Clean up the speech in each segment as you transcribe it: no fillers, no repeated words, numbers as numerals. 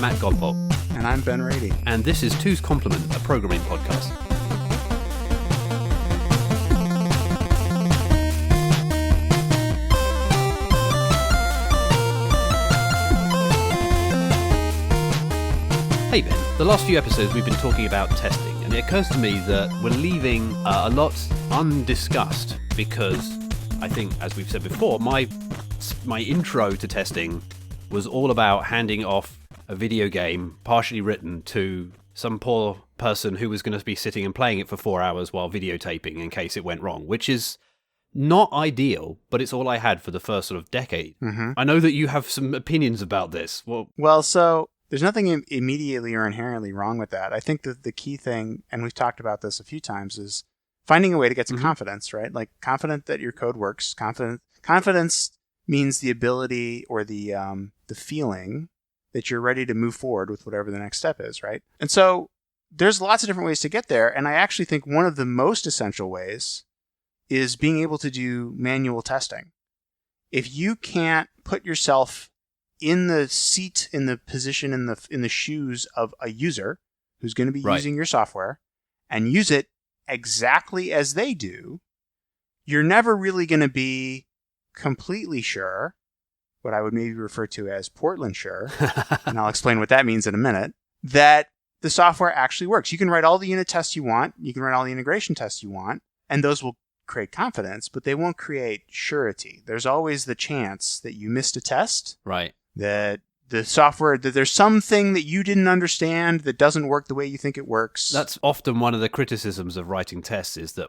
Matt Godbolt. And I'm Ben Rady. And this is Two's Complement, a programming podcast. Hey Ben, the last few episodes we've been talking about testing, and it occurs to me that we're leaving a lot undiscussed because I think, as we've said before, my intro to testing was all about handing off a video game partially written to some poor person who was going to be sitting and playing it for 4 hours while videotaping in case it went wrong, which is not ideal, but it's all I had for the first sort of decade. Mm-hmm. I know that you have some opinions about this. Well, so there's nothing immediately or inherently wrong with that. I think that the key thing, and we've talked about this a few times, is finding a way to get some confidence, right? Like confident that your code works. Confidence means the ability or the feeling that you're ready to move forward with whatever the next step is, right? And so there's lots of different ways to get there. And I actually think one of the most essential ways is being able to do manual testing. If you can't put yourself in the seat, in the position, in the shoes of a user who's going to be using your software and use it exactly as they do, you're never really going to be completely sure, what I would maybe refer to as Portland sure, and I'll explain what that means in a minute, that the software actually works. You can write all the unit tests you want, you can write all the integration tests you want, and those will create confidence, but they won't create surety. There's always the chance that you missed a test. Right. That the software, that there's something that you didn't understand that doesn't work the way you think it works. That's often one of the criticisms of writing tests is that,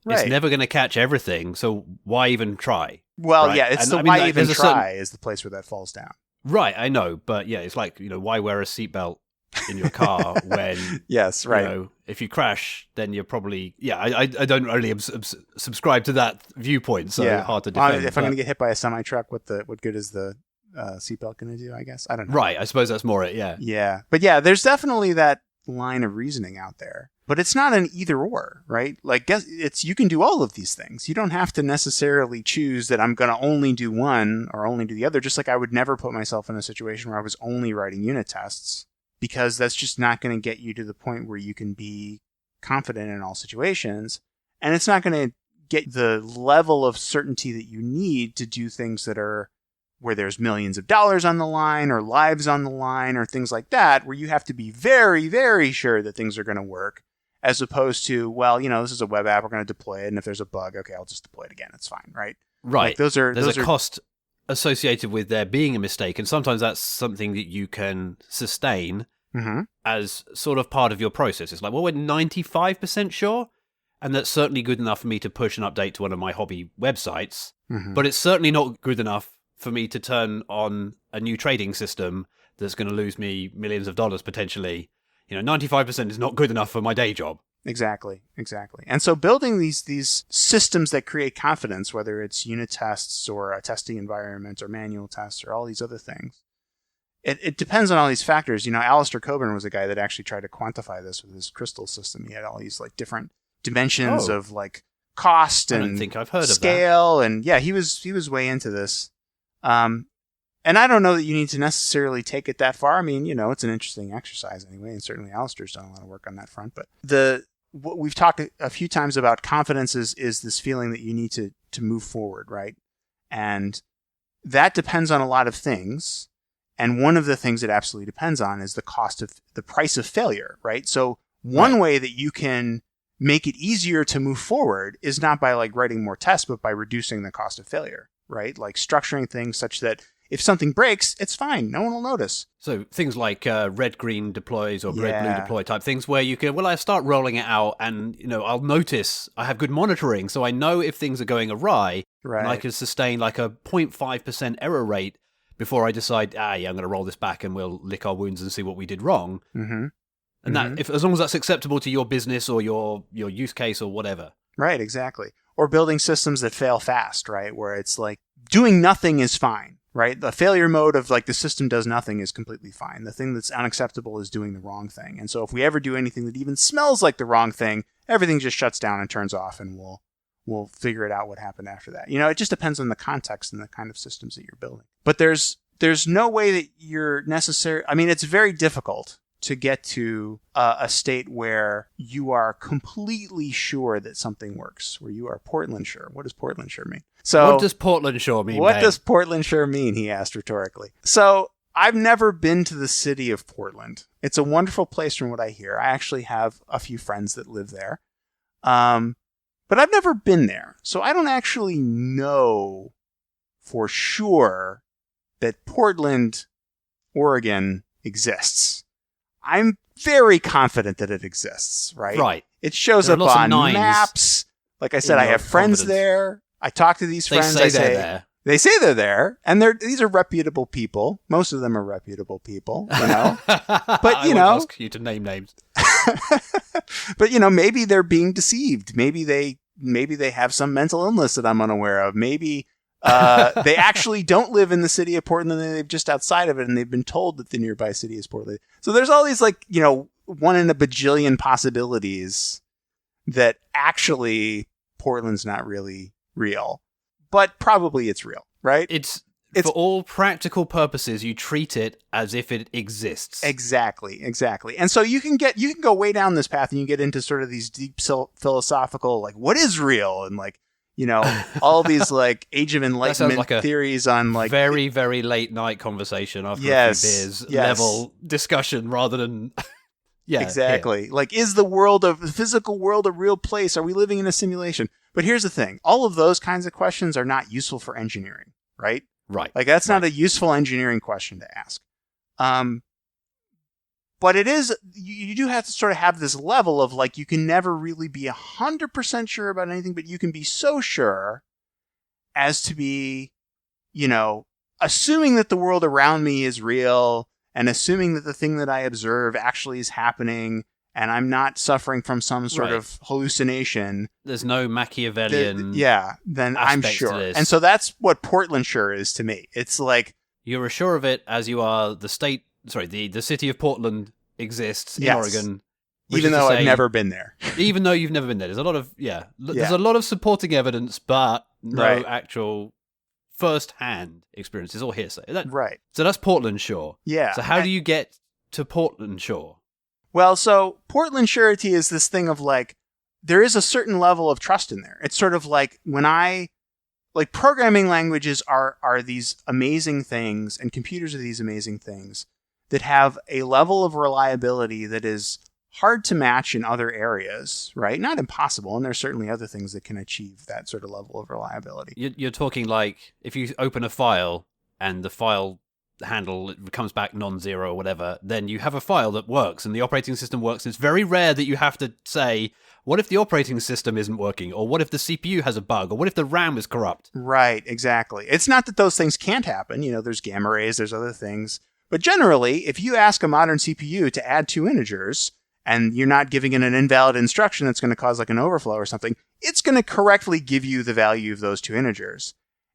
it's never going to catch everything, so why even try? Well, right? Yeah, it's why even try is the place where that falls down. Right, I know, but yeah, it's like, why wear a seatbelt in your car when, yes, right. If you crash, then you're probably, I don't really subscribe to that viewpoint, so hard to defend. If I'm going to get hit by a semi-truck, what good is the seatbelt going to do, I guess? I don't know. Right, I suppose that's more it, yeah. Yeah, but yeah, there's definitely that line of reasoning out there. But it's not an either or, right? Like, you can do all of these things. You don't have to necessarily choose that I'm going to only do one or only do the other, just like I would never put myself in a situation where I was only writing unit tests, because that's just not going to get you to the point where you can be confident in all situations. And it's not going to get the level of certainty that you need to do things that are where there's millions of dollars on the line or lives on the line or things like that, where you have to be very, very sure that things are going to work, as opposed to, this is a web app, we're going to deploy it, and if there's a bug, okay, I'll just deploy it again. It's fine, right? Right. Like there's a cost associated with there being a mistake, and sometimes that's something that you can sustain as sort of part of your process. It's like, we're 95% sure, and that's certainly good enough for me to push an update to one of my hobby websites, but it's certainly not good enough for me to turn on a new trading system that's going to lose me millions of dollars potentially. 95% is not good enough for my day job. Exactly. And so building these systems that create confidence, whether it's unit tests or a testing environment or manual tests or all these other things, it depends on all these factors. Alistair Coburn was a guy that actually tried to quantify this with his crystal system. He had all these like different dimensions of like cost and I don't think I've heard scale, of that. And yeah, he was way into this. And I don't know that you need to necessarily take it that far. I mean, it's an interesting exercise anyway, and certainly Alistair's done a lot of work on that front. But what we've talked a few times about confidence is this feeling that you need to move forward, right? And that depends on a lot of things. And one of the things it absolutely depends on is the price of failure, right? So one way that you can make it easier to move forward is not by like writing more tests, but by reducing the cost of failure, right? Like structuring things such that if something breaks, it's fine. No one will notice. So things like red-green deploys or red-blue deploy type things where you can, I start rolling it out and, I'll notice I have good monitoring. So I know if things are going awry, and I can sustain like a 0.5% error rate before I decide, I'm going to roll this back and we'll lick our wounds and see what we did wrong. Mm-hmm. And that, as long as that's acceptable to your business or your use case or whatever. Right, exactly. Or building systems that fail fast, right? Where it's like doing nothing is fine. Right? The failure mode of like the system does nothing is completely fine. The thing that's unacceptable is doing the wrong thing. And so if we ever do anything that even smells like the wrong thing, everything just shuts down and turns off, and we'll figure it out what happened after that. It just depends on the context and the kind of systems that you're building. But there's there's no way that you're necessary. I mean, it's very difficult to get to a state where you are completely sure that something works, where you are Portland sure. What does Portland sure mean? So what does Portland sure mean? What Ben? does Portland sure mean? He asked rhetorically. So I've never been to the city of Portland. It's a wonderful place from what I hear. I actually have a few friends that live there. But I've never been there. So I don't actually know for sure that Portland, Oregon exists. I'm very confident that it exists, right? Right. It shows up on maps. Like I said, I have friends there. I talk to these friends. They say they're there. They say they're there, and these are reputable people. Most of them are reputable people, you know. But you know, ask you to name names. But you know, maybe they're being deceived. Maybe they have some mental illness that I'm unaware of. Maybe they actually don't live in the city of Portland, and they're just outside of it, and they've been told that the nearby city is Portland. So there's all these, like, you know, 1 in a bajillion possibilities that actually Portland's not really real, but probably it's real, right? It's for all practical purposes, you treat it as if it exists. Exactly. And so you can go way down this path, and you get into sort of these deep philosophical, like, what is real, and like, you know, all these like Age of Enlightenment like theories on like very, very late night conversation after a few beers level discussion rather than exactly. Here. Like, is the physical world a real place? Are we living in a simulation? But here's the thing. All of those kinds of questions are not useful for engineering, right? Right. Like, that's not a useful engineering question to ask. But it is, you do have to sort of have this level of, like, you can never really be 100% sure about anything, but you can be so sure as to be, you know, assuming that the world around me is real, and assuming that the thing that I observe actually is happening, and I'm not suffering from some sort of hallucination. There's no Machiavellian then I'm sure. And so that's what Portland sure is to me. It's like, you're as sure of it as you are the city of Portland exists in Oregon. Even though I've never been there. Even though you've never been there. There's a lot of, there's a lot of supporting evidence, but no actual first-hand experiences or hearsay. Right. So that's Portland Shore. Yeah. So how do you get to Portland Shore? Well, so Portland surety is this thing of, like, there is a certain level of trust in there. It's sort of like like, programming languages are these amazing things, and computers are these amazing things that have a level of reliability that is hard to match in other areas, right? Not impossible, and there's certainly other things that can achieve that sort of level of reliability. You're talking like, if you open a file and the file handle comes back non-zero or whatever, then you have a file that works and the operating system works. It's very rare that you have to say, what if the operating system isn't working? Or what if the CPU has a bug? Or what if the RAM is corrupt? Right, exactly. It's not that those things can't happen. You know, there's gamma rays, there's other things. But generally, if you ask a modern CPU to add 2 integers, and you're not giving it an invalid instruction that's going to cause like an overflow or something, it's going to correctly give you the value of those 2 integers.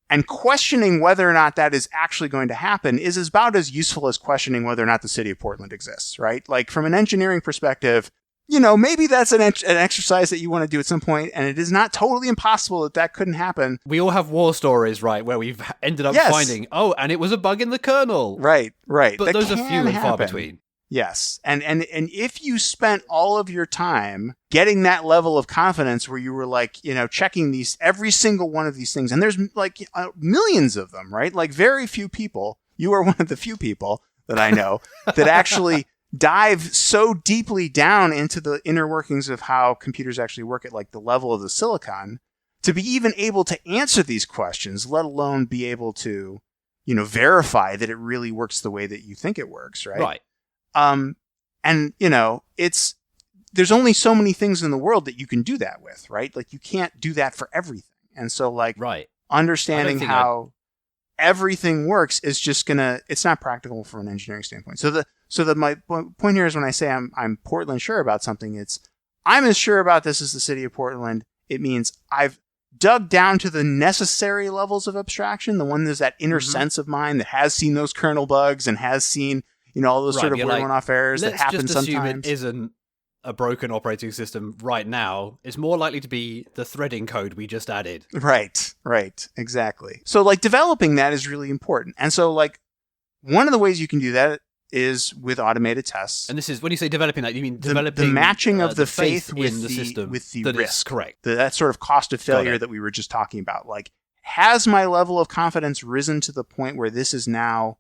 And questioning whether or not that is actually going to happen is about as useful as questioning whether or not the city of Portland exists, right? Like, from an engineering perspective, you know, maybe that's an exercise that you want to do at some point, and it is not totally impossible that couldn't happen. We all have war stories, right, where we've ended up finding, and it was a bug in the kernel. Right. But that those are few and far between. Yes. And if you spent all of your time getting that level of confidence where you were, like, you know, checking every single one of these things, and there's like millions of them, right? Like, very few people, you are one of the few people that I know that actually dive so deeply down into the inner workings of how computers actually work at, like, the level of the silicon to be even able to answer these questions, let alone be able to, you know, verify that it really works the way that you think it works, right? Right. And, you know, there's only so many things in the world that you can do that with, right? Like, you can't do that for everything. And so, like, understanding how everything works is just it's not practical from an engineering standpoint. So my point here is, when I say I'm Portland sure about something, I'm as sure about this as the city of Portland. It means I've dug down to the necessary levels of abstraction, the one that's that inner sense of mine that has seen those kernel bugs and has seen, you know, all those sort of weird one-off errors that happen sometimes. Let's just assume it isn't a broken operating system right now. It's more likely to be the threading code we just added. Right, exactly. So, like, developing that is really important. And so, like, One of the ways you can do that is with automated tests. And this is, when you say developing that, you mean developing the matching of the faith with in the system with the that risk. Is correct. That sort of cost of failure that we were just talking about. Like, has my level of confidence risen to the point where this is now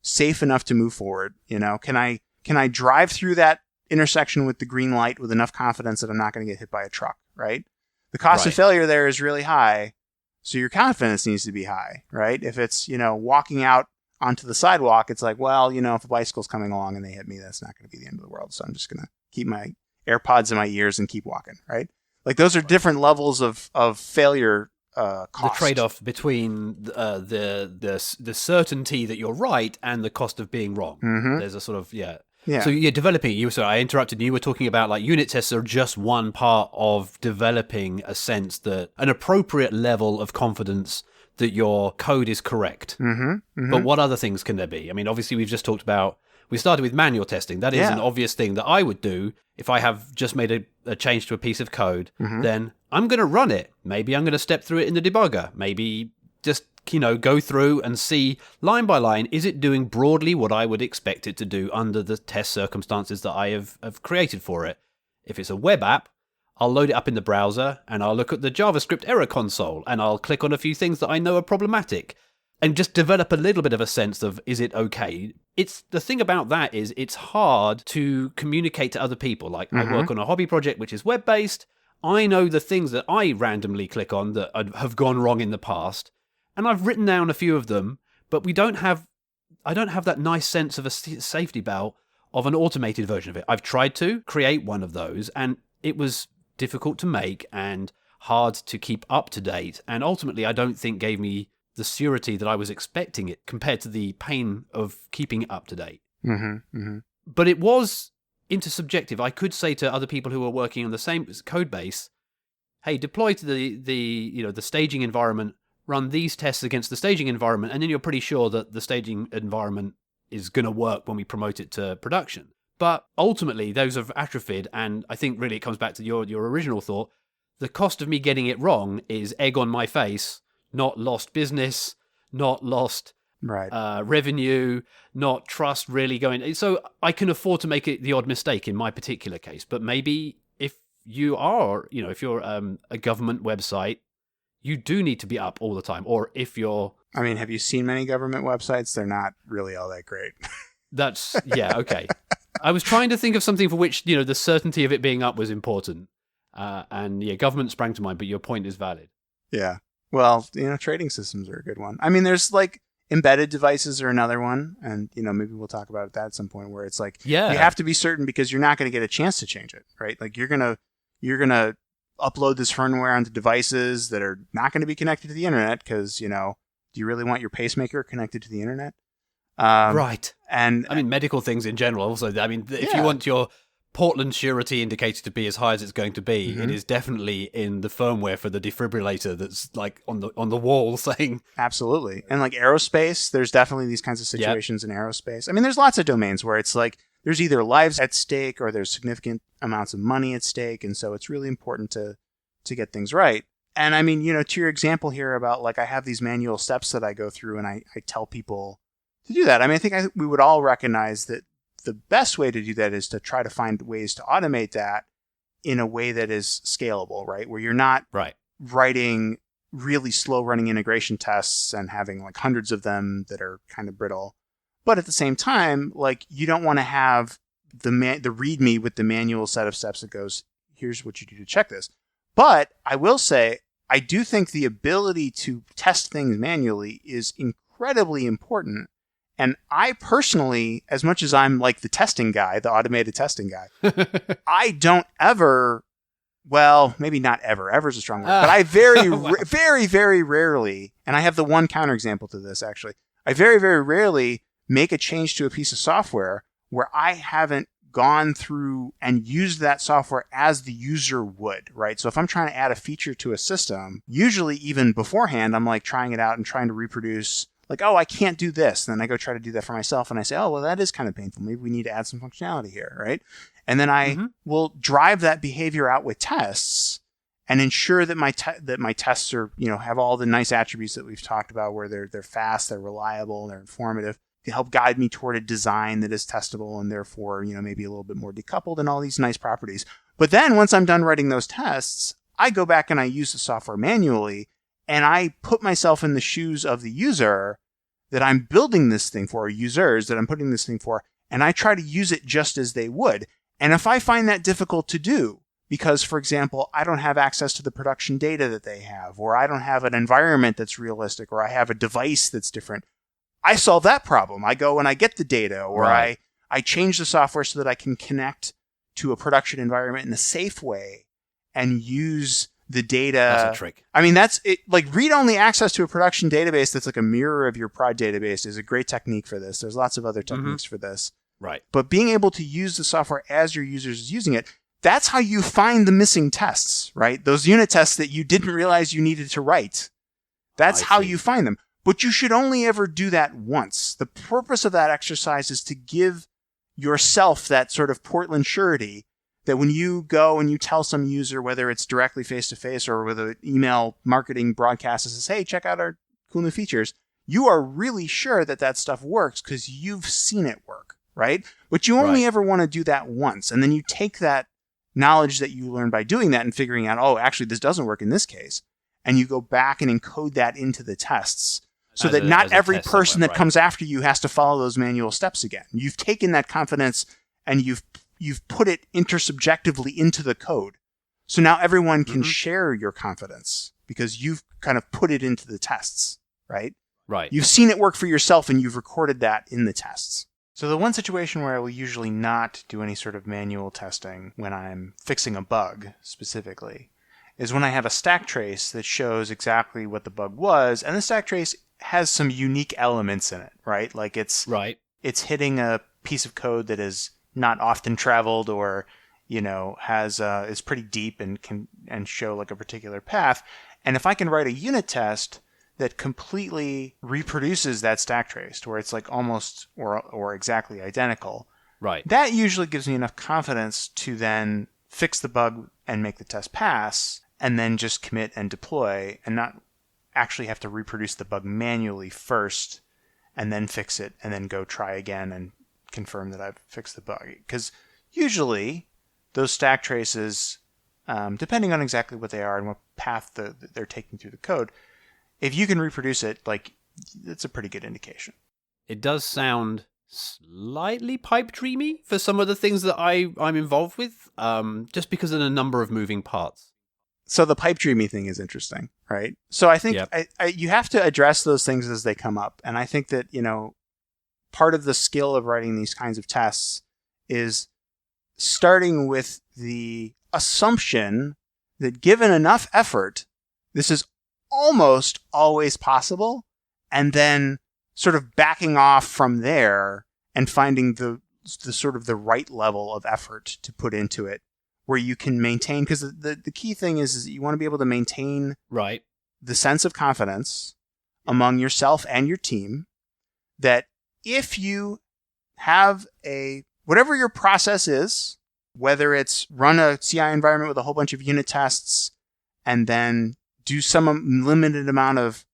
safe enough to move forward? You know, can I drive through that intersection with the green light with enough confidence that I'm not going to get hit by a truck, right? The cost of failure there is really high, so your confidence needs to be high, right? If it's, walking out onto the sidewalk, it's like, well, if a bicycle's coming along and they hit me, that's not going to be the end of the world. So I'm just going to keep my AirPods in my ears and keep walking, right? Like, those are different levels of failure cost. The trade-off between the certainty that you're right and the cost of being wrong. Mm-hmm. There's a sort of, Yeah. So you're developing. I interrupted you. You were talking about like unit tests are just one part of developing a sense that an appropriate level of confidence that your code is correct. Mm-hmm. Mm-hmm. But what other things can there be? I mean, obviously we've just talked about, we started with manual testing. That is an obvious thing that I would do if I have just made a change to a piece of code. Mm-hmm. Then I'm going to run it. Maybe I'm going to step through it in the debugger. Maybe just go through and see line by line, is it doing broadly what I would expect it to do under the test circumstances that I have created for it? If it's a web app, I'll load it up in the browser and I'll look at the JavaScript error console and I'll click on a few things that I know are problematic and just develop a little bit of a sense of, is it okay? It's the thing about that is it's hard to communicate to other people. Like, I work on a hobby project which is web-based. I know the things that I randomly click on that have gone wrong in the past. And I've written down a few of them, but I don't have that nice sense of a safety belt of an automated version of it. I've tried to create one of those, and it was difficult to make and hard to keep up to date. And ultimately, I don't think gave me the surety that I was expecting it compared to the pain of keeping it up to date. Mm-hmm. Mm-hmm. But it was intersubjective. I could say to other people who are working on the same code base, hey, deploy to the staging environment, run these tests against the staging environment, and then you're pretty sure that the staging environment is going to work when we promote it to production. But ultimately, those have atrophied, and I think really it comes back to your original thought. The cost of me getting it wrong is egg on my face, not lost business, not lost revenue, not trust really going. So I can afford to make it the odd mistake in my particular case. But maybe if you are, if you're a government website, you do need to be up all the time. Or if you're... I mean, have you seen many government websites? They're not really all that great. That's... Yeah, okay. I was trying to think of something for which, the certainty of it being up was important. Government sprang to mind, but your point is valid. Yeah. Well, trading systems are a good one. I mean, there's like embedded devices are another one. And, maybe we'll talk about that at some point where it's like, you have to be certain because you're not going to get a chance to change it, right? Like you're going to upload this firmware onto devices that are not going to be connected to the internet because, do you really want your pacemaker connected to the internet? Right. And I mean, medical things in general also. I mean, if you want your Portland surety indicator to be as high as it's going to be, it is definitely in the firmware for the defibrillator that's like on the wall saying... Absolutely. And like aerospace, there's definitely these kinds of situations in aerospace. I mean, there's lots of domains where it's like, there's either lives at stake or there's significant amounts of money at stake. And so it's really important to get things right. And I mean, to your example here about like, I have these manual steps that I go through and I tell people to do that. I mean, I think we would all recognize that the best way to do that is to try to find ways to automate that in a way that is scalable, right? Where you're not writing really slow running integration tests and having like hundreds of them that are kind of brittle. But at the same time, like you don't want to have the README with the manual set of steps that goes, here's what you do to check this. But I will say, I do think the ability to test things manually is incredibly important. And I personally, as much as I'm like the testing guy, the automated testing guy, I don't ever, well, maybe not ever, ever is a strong word, but I very, very rarely, and I have the one counterexample to this actually, I very, very rarely make a change to a piece of software where I haven't gone through and used that software as the user would, right? So if I'm trying to add a feature to a system, usually even beforehand, I'm like trying it out and trying to reproduce like, oh, I can't do this. And then I go try to do that for myself. And I say, oh, well, that is kind of painful. Maybe we need to add some functionality here, right? And then I will drive that behavior out with tests and ensure that my tests are, have all the nice attributes that we've talked about where they're fast, they're reliable, they're informative. help guide me toward a design that is testable and therefore, maybe a little bit more decoupled and all these nice properties. But then once I'm done writing those tests, I go back and I use the software manually and I put myself in the shoes of the user that I'm building this thing for, or users that I'm putting this thing for, and I try to use it just as they would. And if I find that difficult to do, because, for example, I don't have access to the production data that they have, or I don't have an environment that's realistic, or I have a device that's different, I solve that problem. I go and I get the data, or Right. I change the software so that I can connect to a production environment in a safe way and use the data. That's a trick. I mean, that's it. Like read-only access to a production database that's like a mirror of your prod database is a great technique for this. There's lots of other techniques for this. Right. But being able to use the software as your users is using it, that's how you find the missing tests, right? Those unit tests that you didn't realize you needed to write. That's how you find them. But you should only ever do that once. The purpose of that exercise is to give yourself that sort of Portland surety that when you go and you tell some user, whether it's directly face-to-face or with an email marketing broadcast that says, hey, check out our cool new features, you are really sure that that stuff works because you've seen it work, right? But you only ever want to do that once. And then you take that knowledge that you learned by doing that and figuring out, oh, actually, this doesn't work in this case. And you go back and encode that into the tests so that not every person that comes after you has to follow those manual steps again. You've taken that confidence and you've put it intersubjectively into the code. So now everyone can share your confidence because you've kind of put it into the tests, right? Right. You've seen it work for yourself and you've recorded that in the tests. So the one situation where I will usually not do any sort of manual testing when I'm fixing a bug specifically is when I have a stack trace that shows exactly what the bug was, and the stack trace has some unique elements in it, right? Like it's hitting a piece of code that is not often traveled or, is pretty deep and can show like a particular path. And if I can write a unit test that completely reproduces that stack trace to where it's like almost or exactly identical, right, that usually gives me enough confidence to then fix the bug and make the test pass and then just commit and deploy and not actually have to reproduce the bug manually first and then fix it and then go try again and confirm that I've fixed the bug. Because usually those stack traces, depending on exactly what they are and what path they're taking through the code, if you can reproduce it, like, it's a pretty good indication. It does sound slightly pipe dreamy for some of the things that I'm involved with, just because of the number of moving parts. So the pipe dreamy thing is interesting, right? So I think you have to address those things as they come up. And I think that, part of the skill of writing these kinds of tests is starting with the assumption that given enough effort, this is almost always possible, and then sort of backing off from there and finding the sort of the right level of effort to put into it where you can maintain, because the key thing is that you want to be able to maintain the sense of confidence among yourself and your team that if you have whatever your process is, whether it's run a CI environment with a whole bunch of unit tests and then do some limited amount of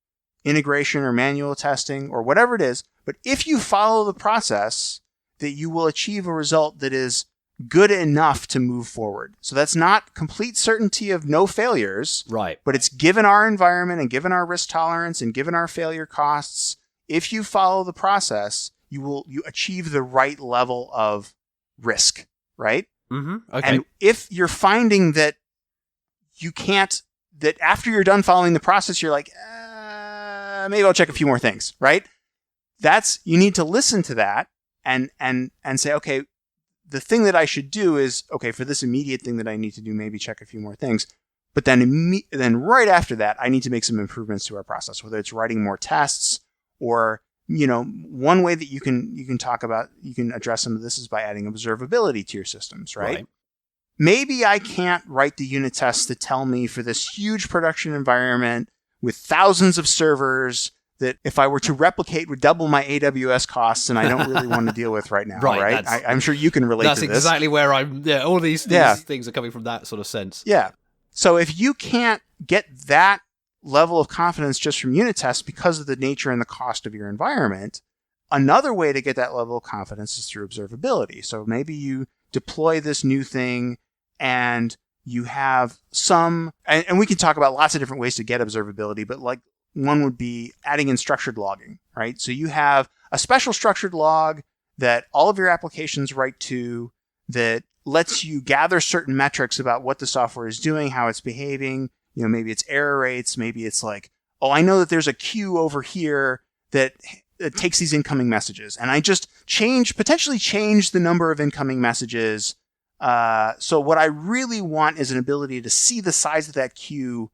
integration or manual testing or whatever it is, but if you follow the process, that you will achieve a result that is good enough to move forward. So that's not complete certainty of no failures, right? But it's given our environment and given our risk tolerance and given our failure costs. If you follow the process, you achieve the right level of risk, right? Mm-hmm. Okay. And if you're finding that you can't, that after you're done following the process, you're like, maybe I'll check a few more things, right? You need to listen to that and say, okay, the thing that I should do is, okay, for this immediate thing that I need to do, maybe check a few more things. But then right after that, I need to make some improvements to our process, whether it's writing more tests or, one way that you can talk about, you can address some of this is by adding observability to your systems, right? Maybe I can't write the unit tests to tell me for this huge production environment with thousands of servers that if I were to replicate would double my AWS costs, and I don't really want to deal with right now, right? I'm sure you can relate to this. That's exactly where all these things are coming from, that sort of sense. Yeah. So if you can't get that level of confidence just from unit tests because of the nature and the cost of your environment, Another way to get that level of confidence is through observability. So maybe you deploy this new thing and you have some, and we can talk about lots of different ways to get observability, but like one would be adding in structured logging, right? So you have a special structured log that all of your applications write to that lets you gather certain metrics about what the software is doing, how it's behaving. Maybe it's error rates. Maybe it's like, oh, I know that there's a queue over here that takes these incoming messages. And I just potentially change the number of incoming messages. So what I really want is an ability to see the size of that queue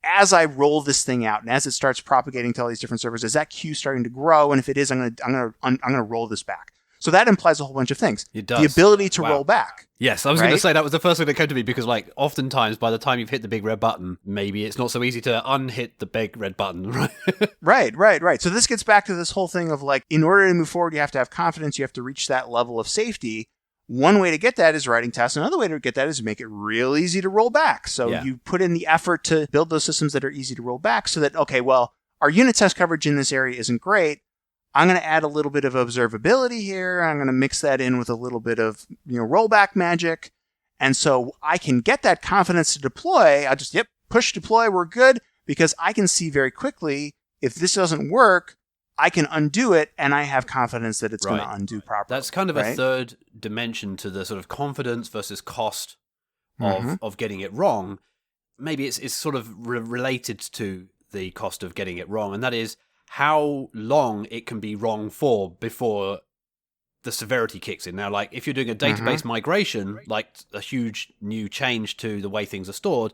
as I roll this thing out, and as it starts propagating to all these different servers. Is that queue starting to grow? And if it is, I'm gonna roll this back. So that implies a whole bunch of things. It does. The ability to roll back. Yes, I was going to say that was the first thing that came to me, because like oftentimes by the time you've hit the big red button, maybe it's not so easy to unhit the big red button, right? Right. So this gets back to this whole thing of like, in order to move forward, you have to have confidence. You have to reach that level of safety. One way to get that is writing tests. Another way to get that is to make it real easy to roll back. So you put in the effort to build those systems that are easy to roll back so that, okay, well, our unit test coverage in this area isn't great. I'm going to add a little bit of observability here. I'm going to mix that in with a little bit of rollback magic. And so I can get that confidence to deploy. I'll just, push deploy, we're good, because I can see very quickly if this doesn't work, I can undo it, and I have confidence that it's going to undo properly. That's kind of a third dimension to the sort of confidence versus cost of getting it wrong. Maybe it's sort of related to the cost of getting it wrong, and that is how long it can be wrong for before the severity kicks in. Now, like if you're doing a database migration, like a huge new change to the way things are stored,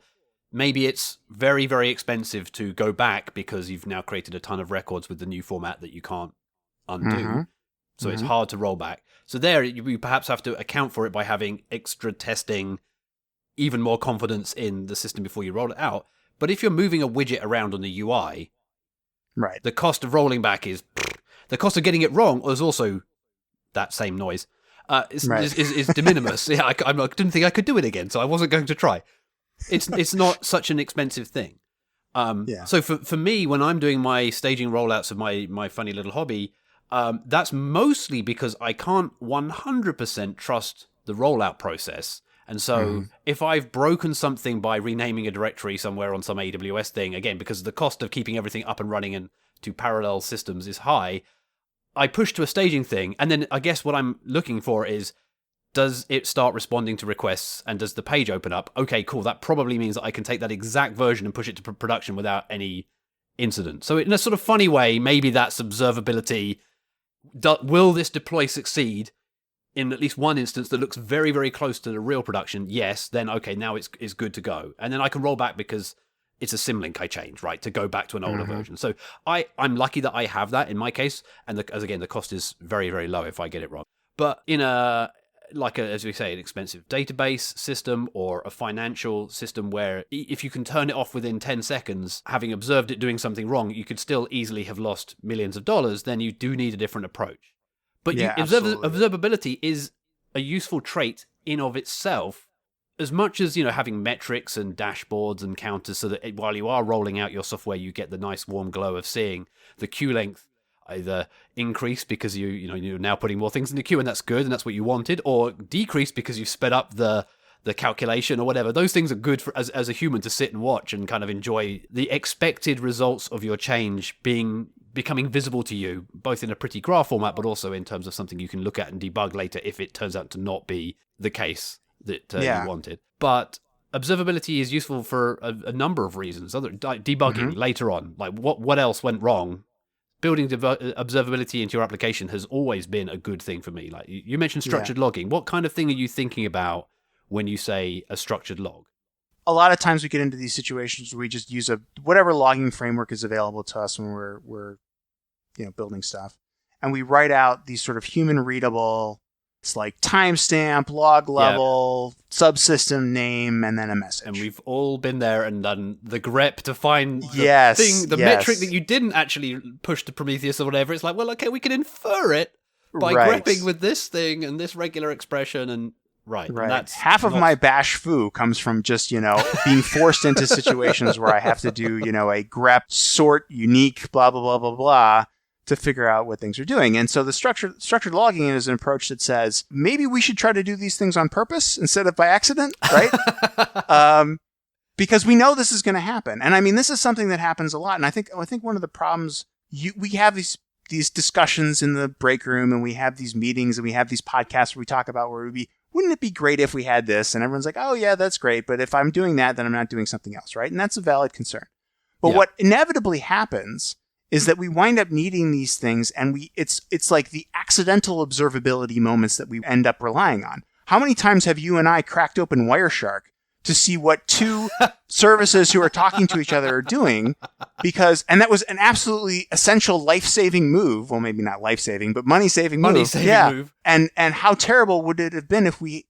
maybe it's very, very expensive to go back because you've now created a ton of records with the new format that you can't undo. So it's hard to roll back. So there, you perhaps have to account for it by having extra testing, even more confidence in the system before you roll it out. But if you're moving a widget around on the UI, the cost of rolling back is the cost of getting it wrong is also that same noise. Is de minimis. I didn't think I could do it again, so I wasn't going to try. It's not such an expensive thing. So for me, when I'm doing my staging rollouts of my funny little hobby, that's mostly because I can't 100% trust the rollout process. And so if I've broken something by renaming a directory somewhere on some AWS thing, again, because the cost of keeping everything up and running in two parallel systems is high, I push to a staging thing. And then I guess what I'm looking for is, does it start responding to requests, and does the page open up? Okay, cool. That probably means that I can take that exact version and push it to production without any incident. So in a sort of funny way, maybe that's observability. Will this deploy succeed in at least one instance that looks very, very close to the real production? Yes, then okay, now it's good to go. And then I can roll back because it's a symlink I changed, right, to go back to an older version. So I'm lucky that I have that in my case. And the cost is very, very low if I get it wrong. But in as we say, an expensive database system or a financial system where if you can turn it off within 10 seconds, having observed it doing something wrong, you could still easily have lost millions of dollars, then you do need a different approach. But observability is a useful trait in of itself, as much as having metrics and dashboards and counters, so that while you are rolling out your software, you get the nice warm glow of seeing the queue length either increase because you're now putting more things in the queue, and that's good, and that's what you wanted, or decrease because you've sped up the calculation or whatever. Those things are good for as a human to sit and watch and kind of enjoy the expected results of your change becoming visible to you, both in a pretty graph format, but also in terms of something you can look at and debug later if it turns out to not be the case that you wanted. But observability is useful for a number of reasons. Debugging later on, like what else went wrong. Building observability into your application has always been a good thing for me. Like you mentioned structured logging. What kind of thing are you thinking about when you say a structured log? A lot of times we get into these situations where we just use whatever logging framework is available to us when we're building stuff, and we write out these sort of human readable. It's like timestamp, log level, subsystem name, and then a message. And we've all been there and done the grep to find the metric that you didn't actually push to Prometheus or whatever. It's like, well, okay, we can infer it by grepping with this thing and this regular expression and Right. And that's half of my bash foo comes from just, being forced into situations where I have to do, a grep sort unique, blah, blah, blah, blah, blah, to figure out what things are doing. And so the structured logging is an approach that says, maybe we should try to do these things on purpose instead of by accident, right? Because we know this is going to happen. And I mean, this is something that happens a lot. And I think one of the problems, we have these discussions in the break room, and we have these meetings, and we have these podcasts where we talk about wouldn't it be great if we had this? And everyone's like, oh yeah, that's great. But if I'm doing that, then I'm not doing something else, right? And that's a valid concern. But what inevitably happens is that we wind up needing these things, and it's like the accidental observability moments that we end up relying on. How many times have you and I cracked open Wireshark to see what two services who are talking to each other are doing? And that was an absolutely essential life-saving move. Well, maybe not life-saving, but money-saving move. Money-saving move. And how terrible would it have been if we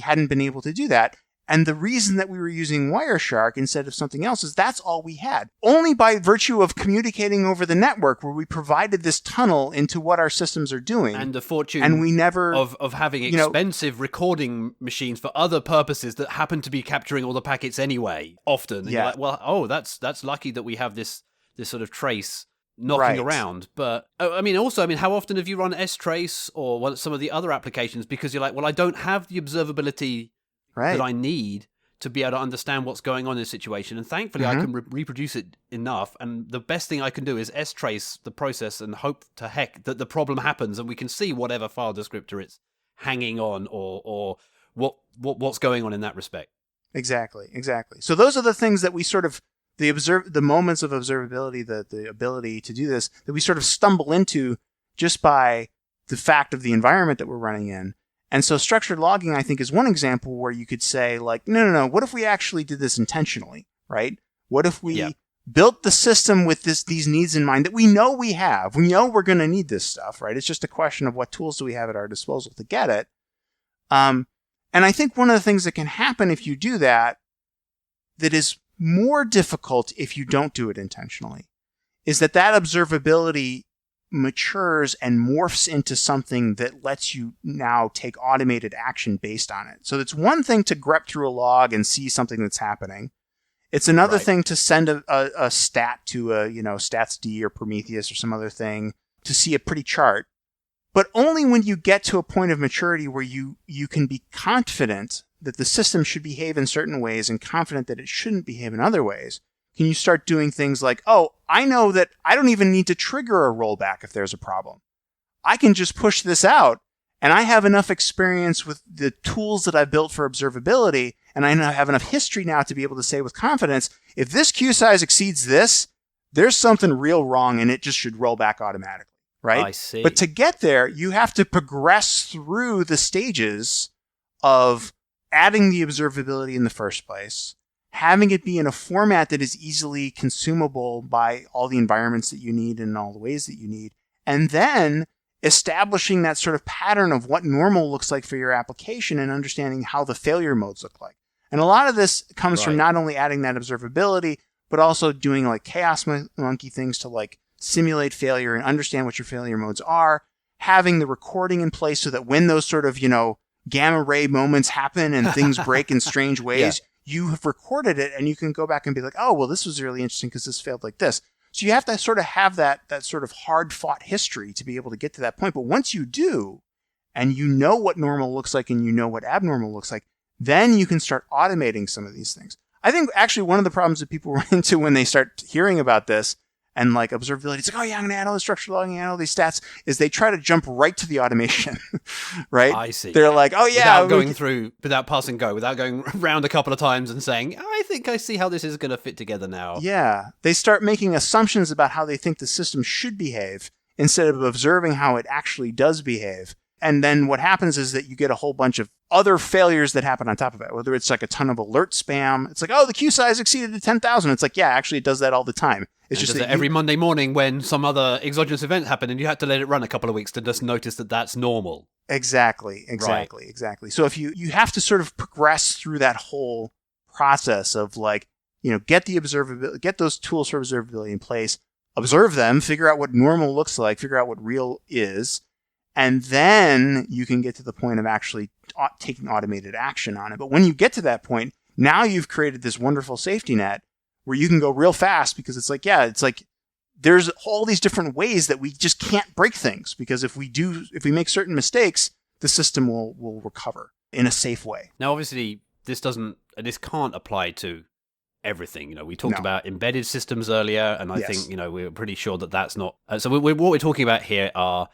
hadn't been able to do that? And the reason that we were using Wireshark instead of something else is that's all we had. Only by virtue of communicating over the network where we provided this tunnel into what our systems are doing. And the fortune and we never, of having expensive recording machines for other purposes that happen to be capturing all the packets anyway, often. And you're like, well, that's lucky that we have this sort of trace knocking around. But I mean, how often have you run strace or some of the other applications because you're like, well, I don't have the observability that I need to be able to understand what's going on in this situation. And thankfully, I can reproduce it enough. And the best thing I can do is strace the process and hope to heck that the problem happens and we can see whatever file descriptor it's hanging on or what's going on in that respect. Exactly. So those are the things that we sort of, the moments of observability, the ability to do this, that we sort of stumble into just by the fact of the environment that we're running in. And so structured logging, I think, is one example where you could say, like, no, what if we actually did this intentionally, right? What if we built the system with these needs in mind that we know we have? We know we're going to need this stuff, right? It's just a question of what tools do we have at our disposal to get it. And I think one of the things that can happen if you do that is more difficult if you don't do it intentionally, is that observability matures and morphs into something that lets you now take automated action based on it. So it's one thing to grep through a log and see something that's happening. It's another thing to send a stat to StatsD or Prometheus or some other thing to see a pretty chart. But only when you get to a point of maturity where you can be confident that the system should behave in certain ways and confident that it shouldn't behave in other ways, can you start doing things like, oh, I know that I don't even need to trigger a rollback if there's a problem. I can just push this out, and I have enough experience with the tools that I've built for observability, and I have enough history now to be able to say with confidence, if this queue size exceeds this, there's something real wrong, and it just should roll back automatically, right? I see. But to get there, you have to progress through the stages of adding the observability in the first place, having it be in a format that is easily consumable by all the environments that you need and all the ways that you need, and then establishing that sort of pattern of what normal looks like for your application and understanding how the failure modes look like. And a lot of this comes from not only adding that observability, but also doing like chaos monkey things to like simulate failure and understand what your failure modes are, having the recording in place so that when those sort of, gamma ray moments happen and things break in strange ways, you have recorded it and you can go back and be like, oh, well, this was really interesting because this failed like this. So you have to sort of have that sort of hard-fought history to be able to get to that point. But once you do, and you know what normal looks like and you know what abnormal looks like, then you can start automating some of these things. I think actually one of the problems that people run into when they start hearing about this and like observability, it's like, oh yeah, I'm going to add all this structured logging, add all these stats, is they try to jump right to the automation, right? I see. They're like, oh yeah. Without passing go, without going around a couple of times and saying, I think I see how this is going to fit together now. Yeah. They start making assumptions about how they think the system should behave instead of observing how it actually does behave. And then what happens is that you get a whole bunch of other failures that happen on top of it, whether it's like a ton of alert spam. It's like, oh, the queue size exceeded to 10,000. It's like, yeah, actually it does that all the time. It's just that every Monday morning when some other exogenous event happened and you had to let it run a couple of weeks to just notice that that's normal. Exactly. So if you have to sort of progress through that whole process of like, get those tools for observability in place, observe them, figure out what normal looks like, figure out what real is, and then you can get to the point of actually taking automated action on it. But when you get to that point, now you've created this wonderful safety net where you can go real fast because it's like there's all these different ways that we just can't break things, because if we make certain mistakes, the system will recover in a safe way. Now, obviously, this can't apply to everything. We talked about embedded systems earlier, and I think, we're pretty sure that that's not. So what we're talking about here are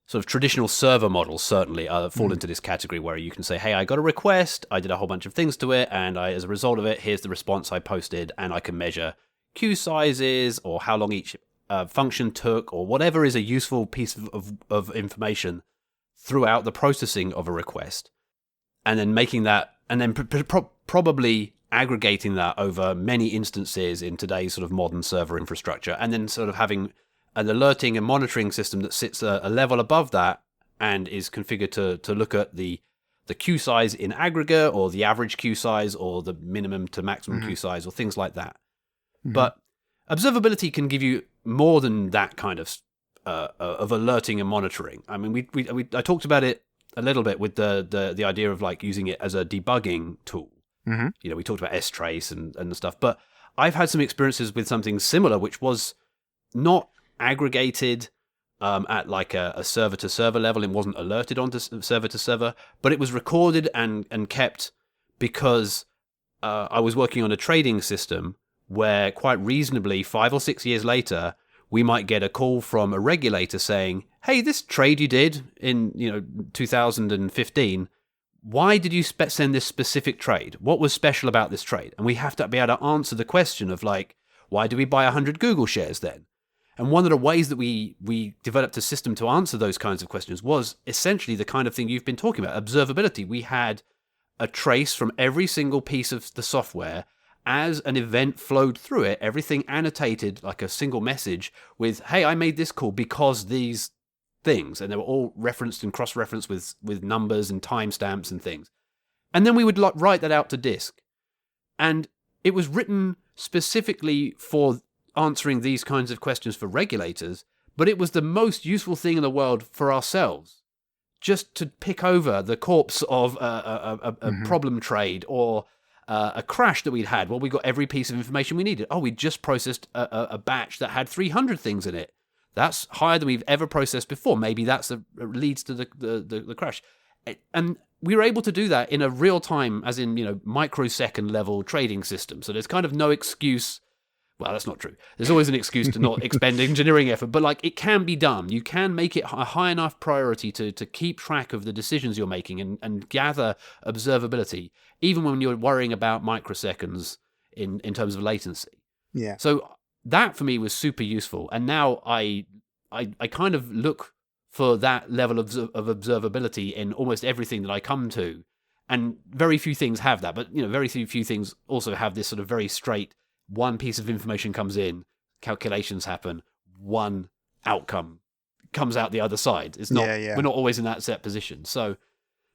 sort of traditional server models, certainly fall into this category where you can say, hey, I got a request, I did a whole bunch of things to it, and as a result of it, here's the response I posted, and I can measure queue sizes or how long each function took, or whatever is a useful piece of information throughout the processing of a request, and then making that, and then probably aggregating that over many instances in today's sort of modern server infrastructure, and then sort of having an alerting and monitoring system that sits a level above that and is configured to look at the queue size in aggregate, or the average queue size, or the minimum to maximum queue size, or things like that. But observability can give you more than that kind of alerting and monitoring. I mean, I talked about it a little bit with the idea of like using it as a debugging tool. We talked about strace and the stuff, but I've had some experiences with something similar, which was not aggregated at like a server to server level. It wasn't alerted onto server to server, but it was recorded and kept because I was working on a trading system where quite reasonably 5 or 6 years later, we might get a call from a regulator saying, hey, this trade you did in 2015, why did you send this specific trade? What was special about this trade? And we have to be able to answer the question of like, why do we buy 100 Google shares then? And one of the ways that we developed a system to answer those kinds of questions was essentially the kind of thing you've been talking about, observability. We had a trace from every single piece of the software. As an event flowed through it, everything annotated like a single message with, hey, I made this call because these things. And they were all referenced and cross-referenced with numbers and timestamps and things. And then we would write that out to disk. And it was written specifically for answering these kinds of questions for regulators, but it was the most useful thing in the world for ourselves. Just to pick over the corpse of a problem trade or a crash that we'd had. Well, we got every piece of information we needed. Oh, we just processed a batch that had 300 things in it. That's higher than we've ever processed before. Maybe that's leads to the crash. And we were able to do that in a real time, as in, microsecond level trading system. So there's kind of no excuse. Well, that's not true. There's always an excuse to not expend engineering effort, but like it can be done. You can make it a high enough priority to keep track of the decisions you're making and gather observability, even when you're worrying about microseconds in terms of latency. Yeah. So that for me was super useful. And now I kind of look for that level of observability in almost everything that I come to. And very few things have that, but very few things also have this sort of very straight, one piece of information comes in, calculations happen, one outcome comes out the other side. It's not we're not always in that set position. So,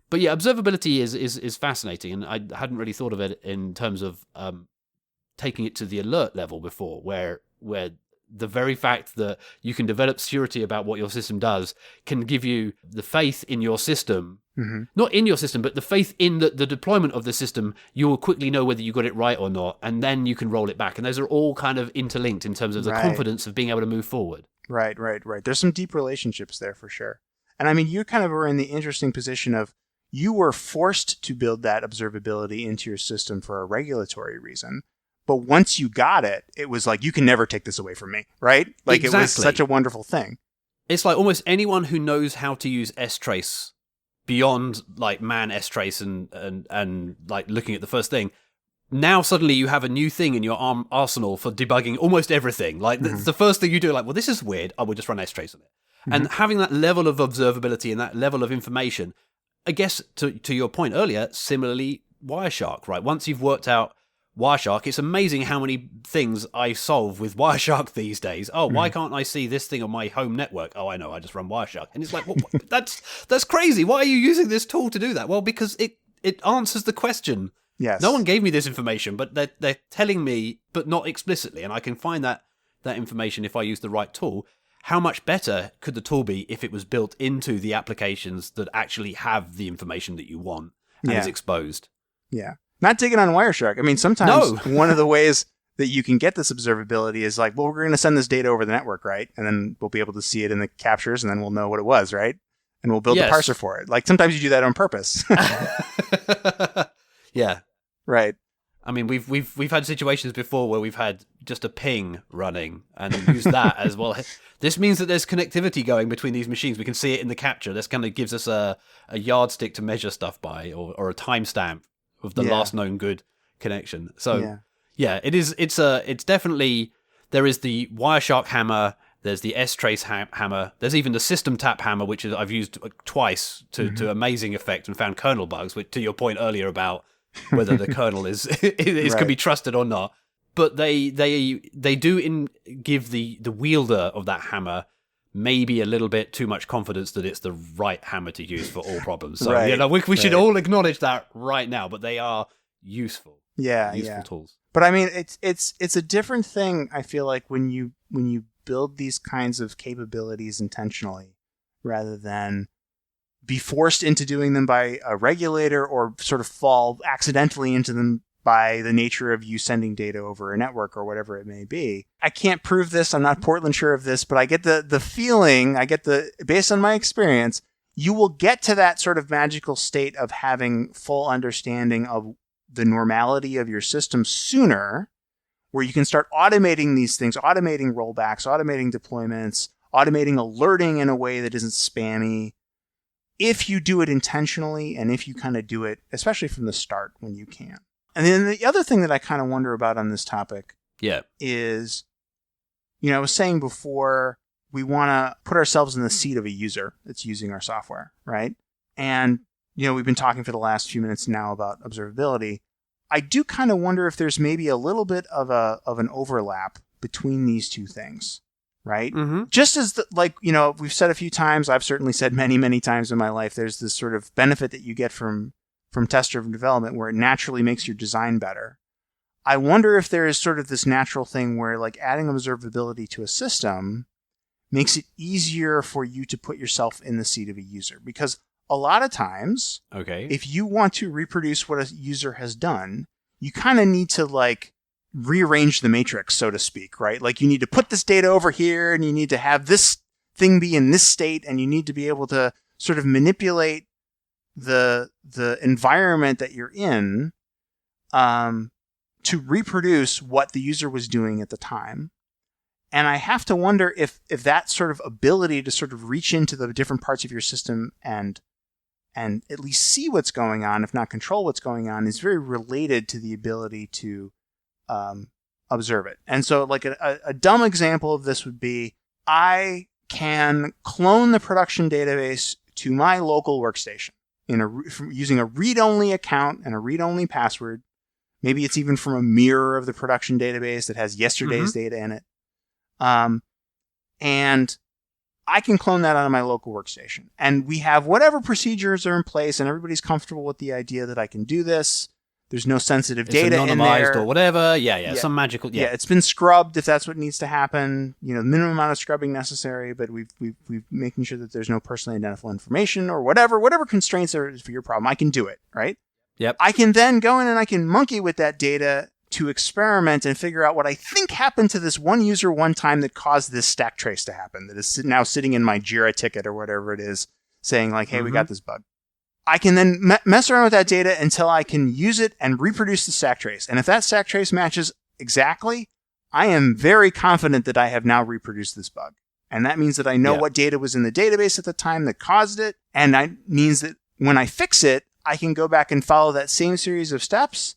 but yeah, observability is fascinating, and I hadn't really thought of it in terms of taking it to the alert level before, where the very fact that you can develop security about what your system does can give you the faith in your system. Not in your system, but the faith in the deployment of the system. You will quickly know whether you got it right or not, and then you can roll it back. And those are all kind of interlinked in terms of the confidence of being able to move forward. Right. There's some deep relationships there for sure. And I mean, you kind of were in the interesting position of you were forced to build that observability into your system for a regulatory reason. But once you got it, it was like, you can never take this away from me, right? Like Exactly. It was such a wonderful thing. It's like almost anyone who knows how to use strace beyond like man strace and like looking at the first thing, now suddenly you have a new thing in your arsenal for debugging almost everything. Like it's the first thing you do, like, well, this is weird. I will just run strace on it. And having that level of observability and that level of information, I guess to your point earlier, similarly, Wireshark, right? Once you've worked out Wireshark, it's amazing how many things I solve with Wireshark these days. Oh, why can't I see this thing on my home network? Oh, I know, I just run Wireshark. And it's like, well, that's crazy. Why are you using this tool to do that? Well, because it answers the question. Yes. No one gave me this information, but they're telling me, but not explicitly. And I can find that information if I use the right tool. How much better could the tool be if it was built into the applications that actually have the information that you want and is exposed? Yeah. Not digging on Wireshark. I mean, sometimes one of the ways that you can get this observability is like, well, we're going to send this data over the network, right? And then we'll be able to see it in the captures, and then we'll know what it was, right? And we'll build the parser for it. Like sometimes you do that on purpose. Yeah. Right. I mean, we've had situations before where we've had just a ping running and use that as well. This means that there's connectivity going between these machines. We can see it in the capture. This kind of gives us a yardstick to measure stuff by, or a timestamp of the last known good connection. So yeah, it is. It's definitely, there is the Wireshark hammer. There's the S-Trace hammer. There's even the system tap hammer, which I've used twice to amazing effect and found kernel bugs. Which, to your point earlier about whether the kernel is can be trusted or not. But they do give the wielder of that hammer maybe a little bit too much confidence that it's the right hammer to use for all problems. So we should all acknowledge that right now. But they are useful. Useful tools. But I mean, it's a different thing. I feel like when you build these kinds of capabilities intentionally, rather than be forced into doing them by a regulator or sort of fall accidentally into them by the nature of you sending data over a network or whatever it may be. I can't prove this. I'm not Portland sure of this, but I get the feeling, based on my experience, you will get to that sort of magical state of having full understanding of the normality of your system sooner, where you can start automating these things, automating rollbacks, automating deployments, automating alerting in a way that isn't spammy, if you do it intentionally and if you kind of do it, especially from the start when you can. And then the other thing that I kind of wonder about on this topic is, I was saying before, we want to put ourselves in the seat of a user that's using our software, right? And, we've been talking for the last few minutes now about observability. I do kind of wonder if there's maybe a little bit of an overlap between these two things, right? Mm-hmm. Just as we've said a few times, I've certainly said many, many times in my life, there's this sort of benefit that you get from test-driven development where it naturally makes your design better. I wonder if there is sort of this natural thing where like adding observability to a system makes it easier for you to put yourself in the seat of a user, because a lot of times, if you want to reproduce what a user has done, you kind of need to rearrange the matrix, so to speak, right? Like you need to put this data over here and you need to have this thing be in this state, and you need to be able to sort of manipulate the environment that you're in to reproduce what the user was doing at the time. And I have to wonder if that sort of ability to sort of reach into the different parts of your system and at least see what's going on, if not control what's going on, is very related to the ability to observe it. And so like a dumb example of this would be, I can clone the production database to my local workstation using a read-only account and a read-only password. Maybe it's even from a mirror of the production database that has yesterday's data in it. And I can clone that out of my local workstation. And we have whatever procedures are in place, and everybody's comfortable with the idea that I can do this. There's no sensitive data in there. Or whatever. Yeah. Some magical. Yeah, it's been scrubbed if that's what needs to happen. The minimum amount of scrubbing necessary, but we've making sure that there's no personally identifiable information or whatever constraints are for your problem. I can do it, right? Yep. I can then go in and I can monkey with that data to experiment and figure out what I think happened to this one user one time that caused this stack trace to happen, that is now sitting in my Jira ticket or whatever it is, saying like, hey, we got this bug. I can then mess around with that data until I can use it and reproduce the stack trace. And if that stack trace matches exactly, I am very confident that I have now reproduced this bug. And that means that I know what data was in the database at the time that caused it. And that means that when I fix it, I can go back and follow that same series of steps.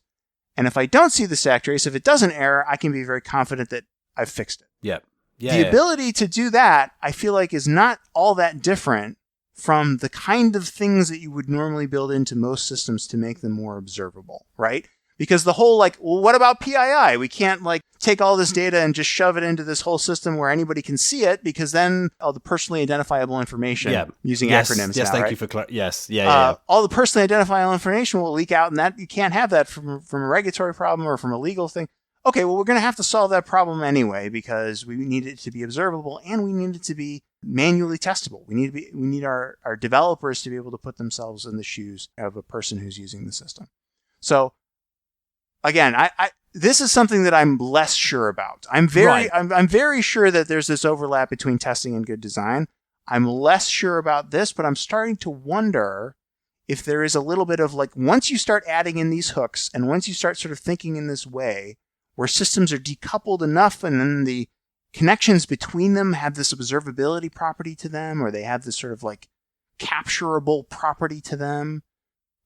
And if I don't see the stack trace, if it doesn't error, I can be very confident that I've fixed it. Yep. The ability to do that, I feel like, is not all that different from the kind of things that you would normally build into most systems to make them more observable, right? Because the whole what about PII? We can't take all this data and just shove it into this whole system where anybody can see it, because then all the personally identifiable information using acronyms. Yes, now, thank right? you for yes. Yeah. All the personally identifiable information will leak out, and that you can't have that from a regulatory problem or from a legal thing. Okay, well, we're going to have to solve that problem anyway, because we need it to be observable and we need it to be manually testable. We need our developers to be able to put themselves in the shoes of a person who's using the system. So again, this is something that I'm less sure about. I'm very sure that there's this overlap between testing and good design. I'm less sure about this, but I'm starting to wonder if there is a little bit of like, once you start adding in these hooks and once you start sort of thinking in this way where systems are decoupled enough and then the connections between them have this observability property to them, or they have this sort of like capturable property to them,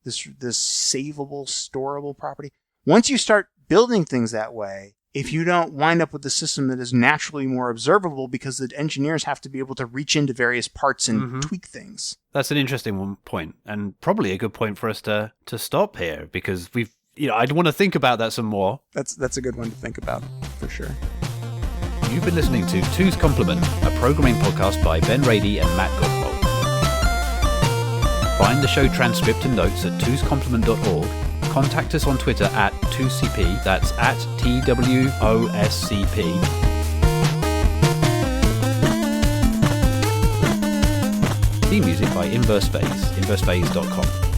this savable, storable property. Once you start building things that way, if you don't wind up with a system that is naturally more observable because the engineers have to be able to reach into various parts and tweak things. That's an interesting point, and probably a good point for us to stop here, because I'd want to think about that some more. That's a good one to think about, for sure. You've been listening to Two's Complement, a programming podcast by Ben Rady and Matt Godbold. Find the show transcript and notes at twoscomplement.org. Contact us on Twitter at 2CP, that's at TWOSCP. Theme music by Inverse Phase, inversephase.com.